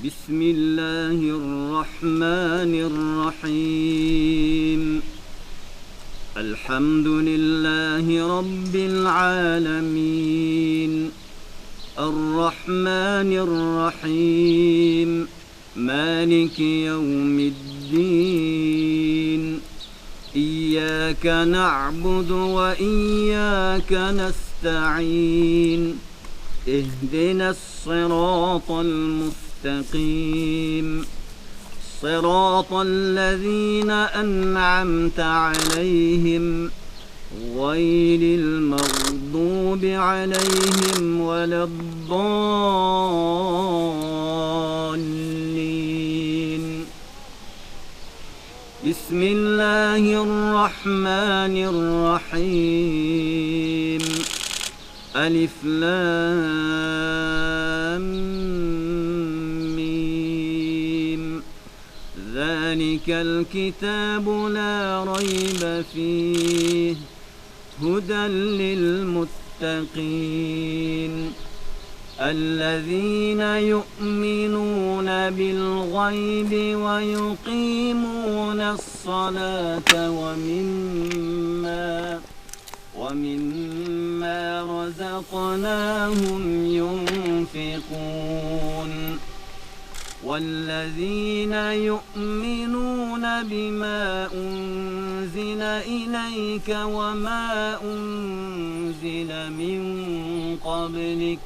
بسم الله الرحمن الرحيم. الحمد لله رب العالمين، الرحمن الرحيم، مالك يوم الدين. إياك نعبد وإياك نستعين، اهدنا الصراط المستقيم، صراط الذين أنعمت عليهم غير المغضوب عليهم ولا الضالين. بسم الله الرحمن الرحيم. ألف لام ميم. ذلك الكتاب لا ريب فيه هدى للمتقين الذين يؤمنون بالغيب ويقيمون الصلاة ومما رزقناهم ينفقون والذين يؤمنون بما أنزل إليك وما أنزل من قبلك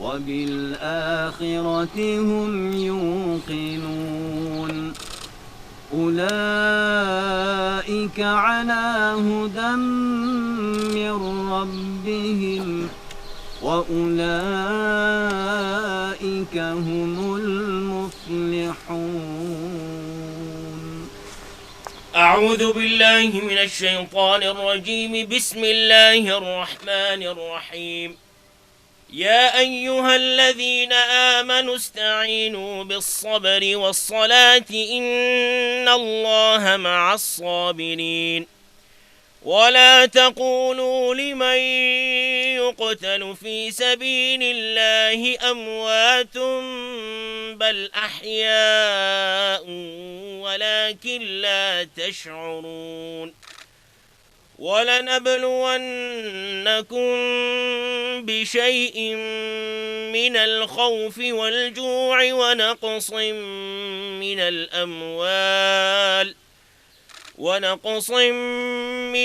وبالآخرة هم يوقنون أولئك على هدى من ربهم وأولئك هم المفلحون. أعوذ بالله من الشيطان الرجيم. بسم الله الرحمن الرحيم. يا أيها الذين آمنوا استعينوا بالصبر والصلاة إن الله مع الصابرين. ولا تقولوا لمن يقتل في سبيل الله أموات بل أحياء ولكن لا تشعرون. ولنبلونكم بشيء من الخوف والجوع ونقص من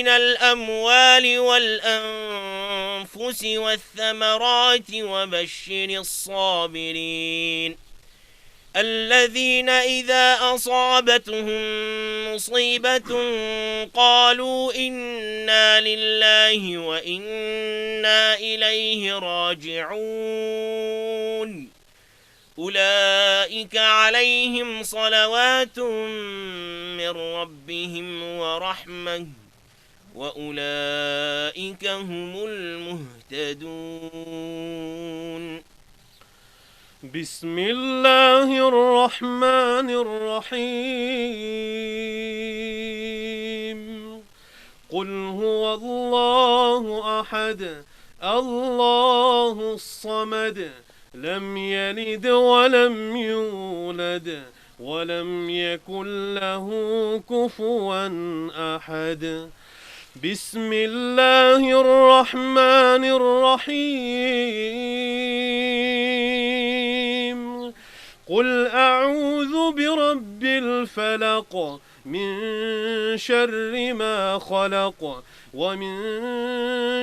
الأموال والأنفس والثمرات وبشر الصابرين الذين إذا أصابتهم مصيبة قالوا إنا لله وإنا إليه راجعون. أولئك عليهم صلوات من ربهم ورحمة وأولئك هم المهتدون. بسم الله الرحمن الرحيم. قل هو الله أحد الله الصمد لم يلد ولم يولد ولم يكن له كفوا أحد. بسم الله الرحمن الرحيم. قل أعوذ برب الفلق من شر ما خلق ومن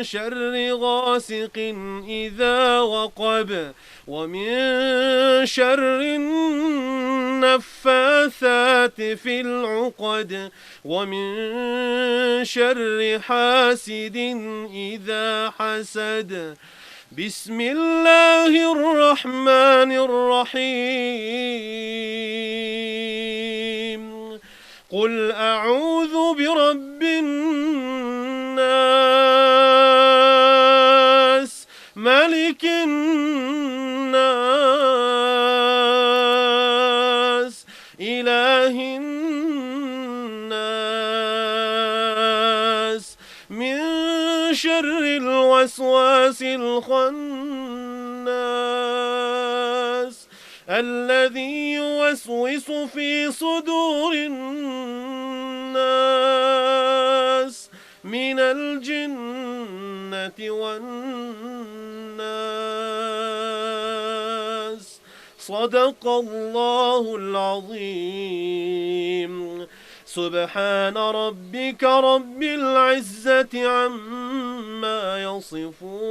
شر غاسق إذا وقب ومن شر النفاثات في العقد ومن شر حاسد إذا حسد. بسم الله الرحمن الرحيم. قل أعوذ برب الناس ملك الناس إله الناس من شر الوسواس الخناس الذي يوسوس في صدور الناس من الجنة والناس صدق الله العظيم سبحان ربك رب العزة عما يصفون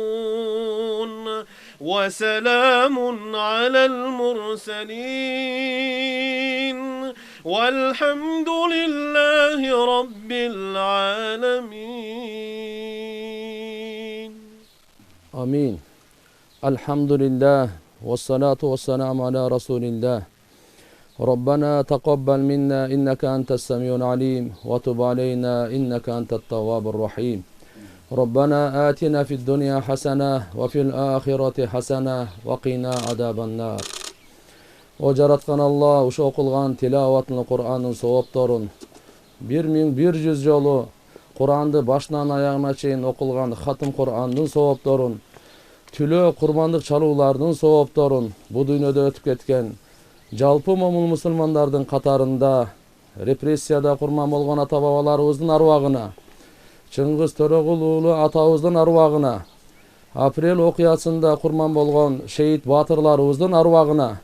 وسلام على المرسلين والحمد لله رب العالمين آمين. الحمد لله والصلاة والسلام على رسول الله. ربنا تقبل منا إنك أنت السميع العليم وتب علينا إنك أنت التواب الرحيم. ربنا آتنا في الدنيا حسنة وفي الآخرة حسنة وقنا عذاب النار. O jaratkan Allah uşu okulgan tilavatını Kur'an'ın soğuptorun 1100 jolu Kur'an'dı başынан ayağına çeyin okulgan hatım Kur'an'ın soğuptorun tülö kurbanlık çaluulardın soğuptorun bu dünyada ötüp ketken жалпы момун мусулмандардын катарында репрессияда курман болгон ата бабаларыбыздын арвагына, Чыңгыз Төрөгул уулу атабыздын арвагына, апрель окуясында курман болгон шейит баатырларыбыздын арвагына,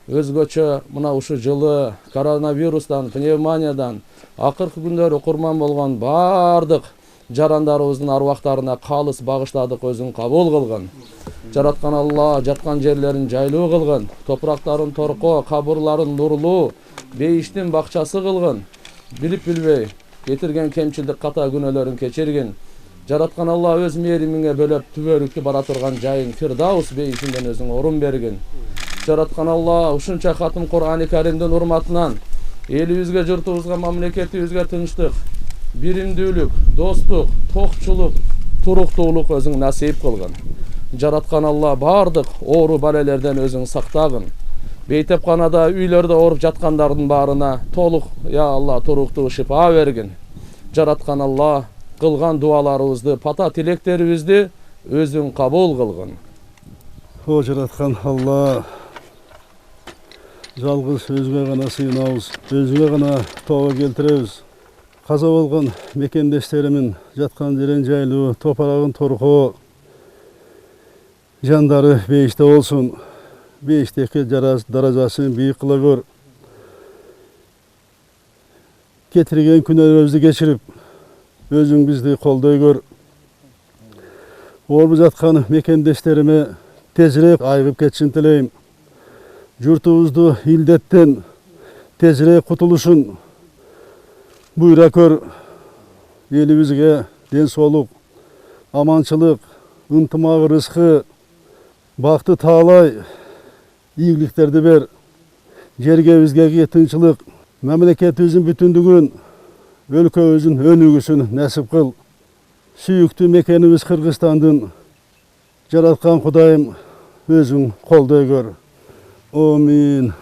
өзгөчө мына ушу жылы коронавирустан, пневмониядан акыркы күндөрү курман болгон баардык жарандарыбыздын арвактарына калыс багыштадык, өзүң кабыл кылгын. Жараткан Алла жаткан жерлерин жайлуу кылгын, топурактарын торко, кабырларын нурлуу, бейиштин бакчасы кылгын. Билип билбей кетирген кемчилдик ката күнөөлөрүн кечиргин. Жараткан Алла өз мээримиңе бөлөп түбөрүккө бара турган жайын Фирдаус бейишинден өзүң орун бергин. Жараткан Алла ушунча хатым Кур'ан-ы Каримдин урматынан элибизге, журтубузга, мамлекетибизге тынчтык, биримдүүлүк, достук, токчулук, туруктуулук өзүң насип кылгын. Жараткан Алла бардык оору балелерден өзүң сактагын. Бейтепканада, үйлөрдө ооруп жаткандардын баарына толук, я Алла, туруктуу шифа бергин. Жараткан Алла кылган дуаларыбызды, пата тилектерибизди өзүң кабыл кылгын. О жараткан Алла, жалгыз өзүңө гана сыйынабыз, өзүңө гана тооба келтиребиз. Каза болгон мекендештеримин жаткан жерин жайлуу, топурагын торкоо, жандары бейиште болсун, бейиштеки даражасын бийик кыла көр. Кетирген күнөөлөрүбүздү кечирип, өзүң бизди колдой көр. Ооруп жаткан мекендештериме тезирээк айыгып кетишин тилейм. Журтубузду илдеттен тезирээк кутулушун буйра көр. Элибизге ден соолук, аманчылык, ынтымак, рызкы, бакты таалай, ийгиликтерди бер. Жерге бизге тынчылык, мамлекетибиздин бүтүндүгүн, өлкөбүздүн өнүгүүсүн насип кыл. Сүйүктүү мекенибиз Кыргызстандын жараткан Кудайым өзүң колдой көр. Амин.